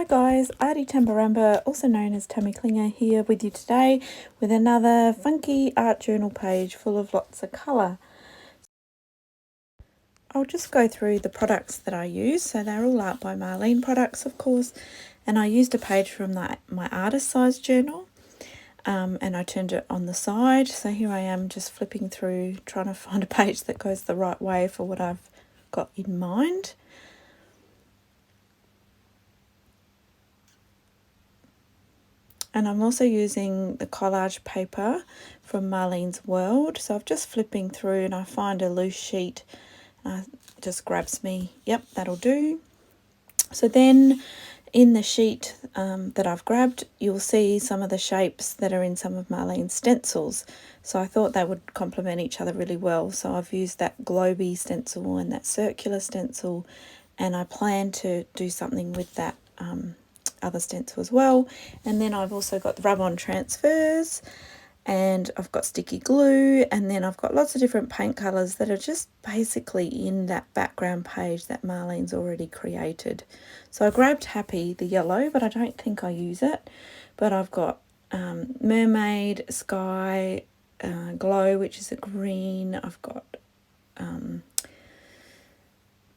guys, Artie Tambarambaa, also known as Tammy Klinger, here with you today with another funky art journal page full of lots of colour. I'll just go through the products that I use. So they're all Art by Marlene products, of course, and I used a page from my artist size journal, and I turned it on the side. So here I am just flipping through, trying to find a page that goes the right way for what I've got in mind. And I'm also using the collage paper from Marlene's World. So I'm just flipping through and I find a loose sheet. Just grabs me. Yep, that'll do. So then in the sheet that I've grabbed, you'll see some of the shapes that are in some of Marlene's stencils. So I thought they would complement each other really well. So I've used that globy stencil and that circular stencil. And I plan to do something with that other stencil as well. And then I've also got the rub-on transfers, and I've got sticky glue, and then I've got lots of different paint colours that are just basically in that background page that Marlene's already created. So I grabbed Happy, the yellow, but I don't think I use it. But I've got Mermaid, Sky, Glow, which is a green. I've got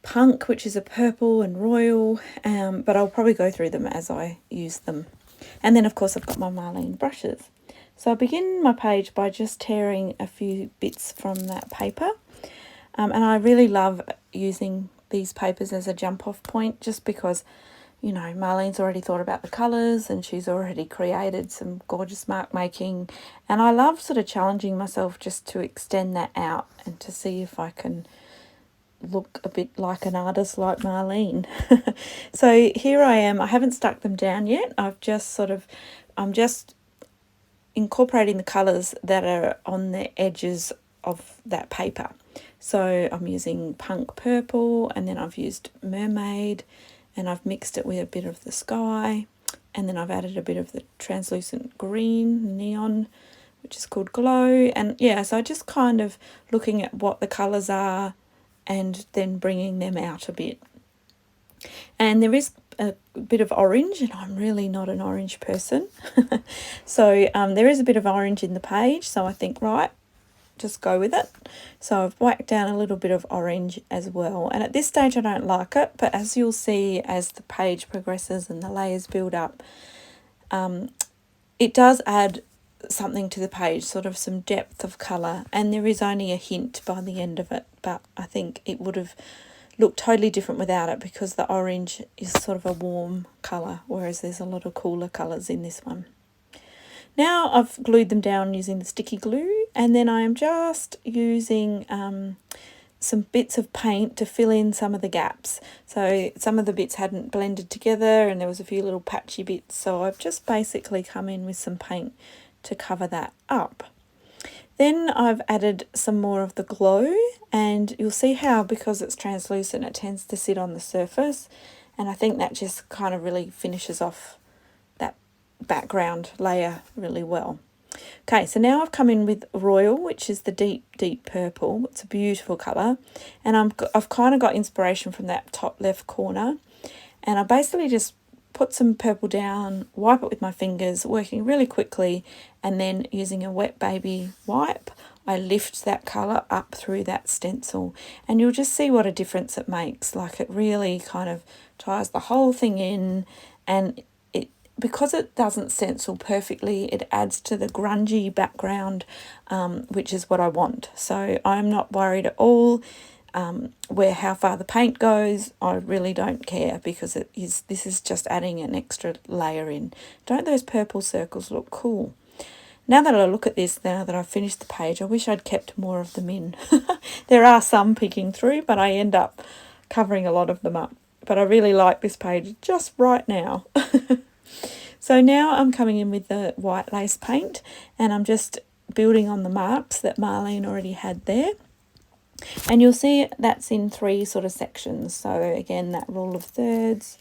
Punk, which is a purple, and Royal, but I'll probably go through them as I use them. And then of course I've got my Marlene brushes. So I begin my page by just tearing a few bits from that paper, and I really love using these papers as a jump off point, just because, you know, Marlene's already thought about the colours and she's already created some gorgeous mark making, and I love sort of challenging myself just to extend that out and to see if I can look a bit like an artist like Marlene. So here I am. I haven't stuck them down yet. I'm just incorporating the colours that are on the edges of that paper. So I'm using Punk Purple, and then I've used Mermaid, and I've mixed it with a bit of the Sky, and then I've added a bit of the translucent green neon, which is called Glow. And yeah, so just kind of looking at what the colours are and then bringing them out a bit. And there is a bit of orange, and I'm really not an orange person. So there is a bit of orange in the page, so I think, right, just go with it. So I've whacked down a little bit of orange as well. And at this stage I don't like it, but as you'll see as the page progresses and the layers build up, it does add something to the page, sort of some depth of colour, and there is only a hint by the end of it, but I think it would have looked totally different without it, because the orange is sort of a warm colour, whereas there's a lot of cooler colours in this one. Now I've glued them down using the sticky glue, and then I'm just using some bits of paint to fill in some of the gaps. So some of the bits hadn't blended together and there was a few little patchy bits, so I've just basically come in with some paint to cover that up. Then I've added some more of the glow, and you'll see how, because it's translucent, it tends to sit on the surface, and I think that just kind of really finishes off that background layer really well. Okay, so now I've come in with Royal, which is the deep purple. It's a beautiful colour, and I've kind of got inspiration from that top left corner, and I basically just put some purple down, wipe it with my fingers, working really quickly, and then using a wet baby wipe, I lift that colour up through that stencil, and you'll just see what a difference it makes. Like, it really kind of ties the whole thing in, and because it doesn't stencil perfectly, it adds to the grungy background, which is what I want. So I'm not worried at all how far the paint goes. I really don't care, because this is just adding an extra layer in. Don't those purple circles look cool? Now that I look at this, now that I've finished the page, I wish I'd kept more of them in. There are some peeking through, but I end up covering a lot of them up. But I really like this page just right now. So now I'm coming in with the white lace paint, and I'm just building on the marks that Marlene already had there. And you'll see that's in 3 sort of sections. So again, that rule of thirds.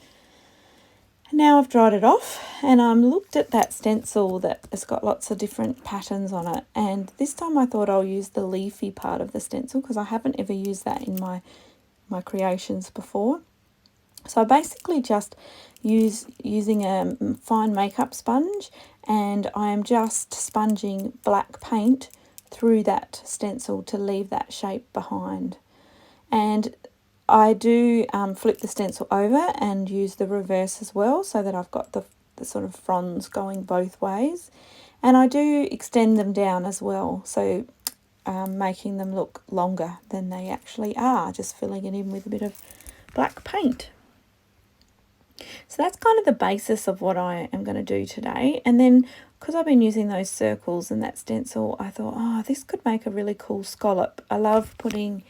And now I've dried it off, and I'm looked at that stencil that has got lots of different patterns on it. And this time I thought I'll use the leafy part of the stencil, because I haven't ever used that in my creations before. So I basically just using a fine makeup sponge, and I am just sponging black paint through that stencil to leave that shape behind. And I do flip the stencil over and use the reverse as well, so that I've got the sort of fronds going both ways. And I do extend them down as well, so making them look longer than they actually are, just filling it in with a bit of black paint. So that's kind of the basis of what I am going to do today. And then, because I've been using those circles and that stencil, I thought, oh, this could make a really cool scallop. I love putting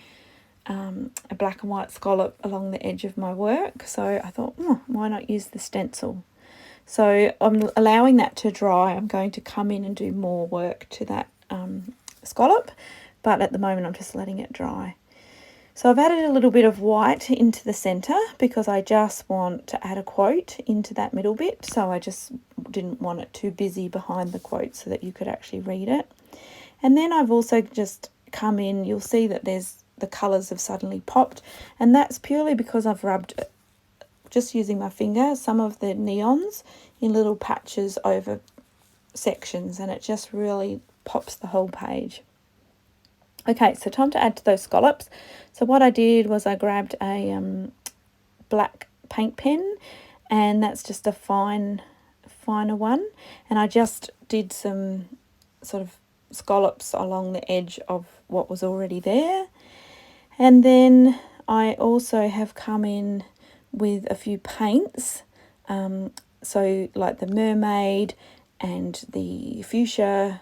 a black and white scallop along the edge of my work. So I thought, why not use the stencil? So I'm allowing that to dry. I'm going to come in and do more work to that scallop, but at the moment I'm just letting it dry. So I've added a little bit of white into the centre because I just want to add a quote into that middle bit. So I just didn't want it too busy behind the quote so that you could actually read it. And then I've also just come in, you'll see that the colours have suddenly popped, and that's purely because I've rubbed, just using my finger, some of the neons in little patches over sections, and it just really pops the whole page. Okay, so time to add to those scallops. So what I did was I grabbed a black paint pen, and that's just a finer one, and I just did some sort of scallops along the edge of what was already there. And then I also have come in with a few paints, so like the Mermaid and the fuchsia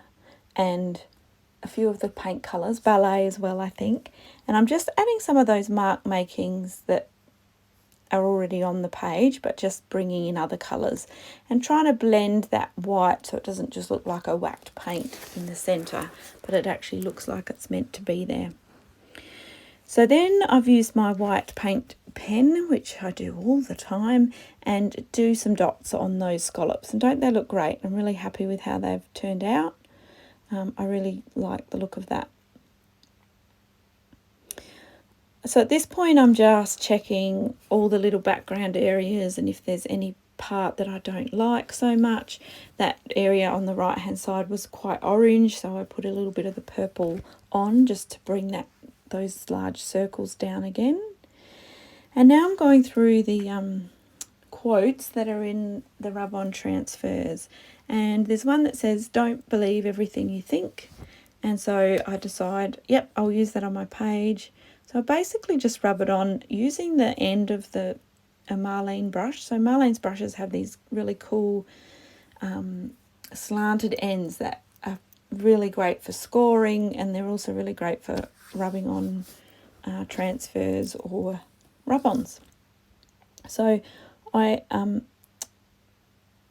and a few of the paint colours, Ballet as well, I think. And I'm just adding some of those mark makings that are already on the page, but just bringing in other colours and trying to blend that white so it doesn't just look like a whacked paint in the centre, but it actually looks like it's meant to be there. So then I've used my white paint pen, which I do all the time, and do some dots on those scallops. And don't they look great? I'm really happy with how they've turned out. I really like the look of that. So at this point I'm just checking all the little background areas, and if there's any part that I don't like so much. That area on the right hand side was quite orange, so I put a little bit of the purple on just to bring those large circles down again. And now I'm going through the quotes that are in the rub-on transfers, and there's one that says, "Don't believe everything you think." And so I decide, yep, I'll use that on my page. So I basically just rub it on using the end of a Marlene brush. So Marlene's brushes have these really cool slanted ends that are really great for scoring, and they're also really great for rubbing on transfers or rub-ons. So I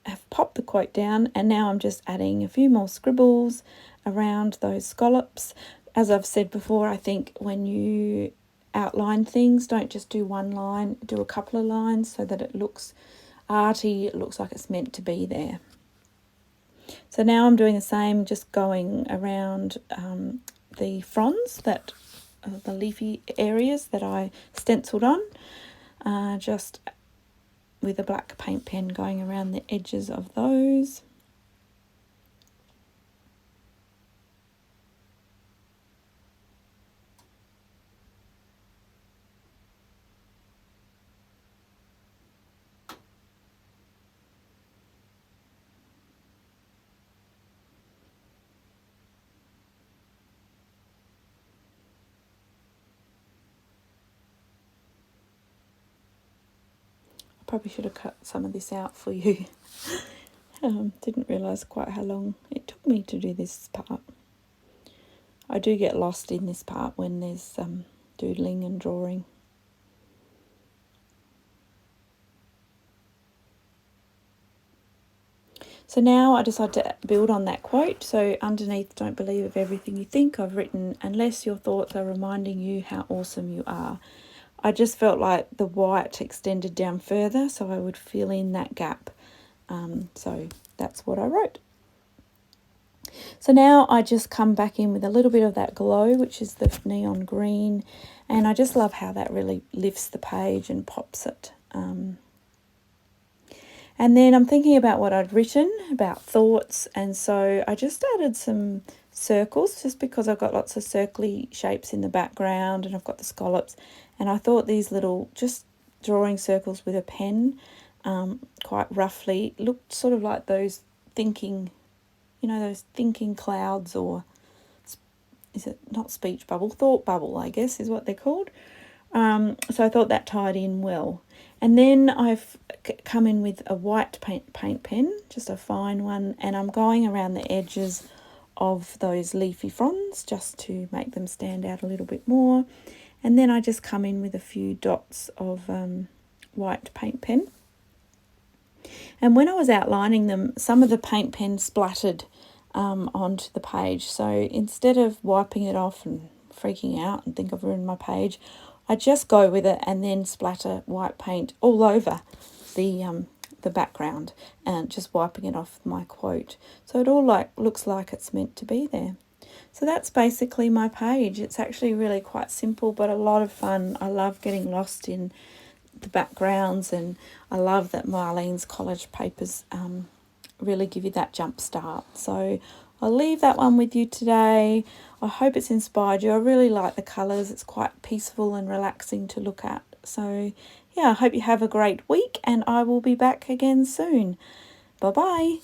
have popped the quote down, and now I'm just adding a few more scribbles around those scallops. As I've said before, I think when you outline things, don't just do one line, do a couple of lines so that it looks arty, it looks like it's meant to be there. So now I'm doing the same, just going around the fronds, the leafy areas that I stenciled on, just with a black paint pen going around the edges of those. Probably should have cut some of this out for you. Didn't realise quite how long it took me to do this part. I do get lost in this part when there's doodling and drawing. So now I decided to build on that quote. So underneath, "Don't believe everything you think," I've written, "Unless your thoughts are reminding you how awesome you are." I just felt like the white extended down further, so I would fill in that gap. So that's what I wrote. So now I just come back in with a little bit of that glow, which is the neon green, and I just love how that really lifts the page and pops it And then I'm thinking about what I'd written, about thoughts, and so I just added some circles just because I've got lots of circly shapes in the background and I've got the scallops, and I thought these little, just drawing circles with a pen quite roughly, looked sort of like those thinking, you know, those thinking clouds, or is it not speech bubble, thought bubble, I guess is what they're called. So I thought that tied in well. And then I've come in with a white paint pen, just a fine one, and I'm going around the edges of those leafy fronds just to make them stand out a little bit more. And then I just come in with a few dots of white paint pen. And when I was outlining them, some of the paint pen splattered onto the page. So instead of wiping it off and freaking out and think I've ruined my page, I just go with it and then splatter white paint all over the background and just wiping it off my quote. So it all looks like it's meant to be there. So that's basically my page. It's actually really quite simple, but a lot of fun. I love getting lost in the backgrounds, and I love that Marlene's collage papers really give you that jump start. So I'll leave that one with you today. I hope it's inspired you. I really like the colours. It's quite peaceful and relaxing to look at. So yeah, I hope you have a great week, and I will be back again soon. Bye-bye.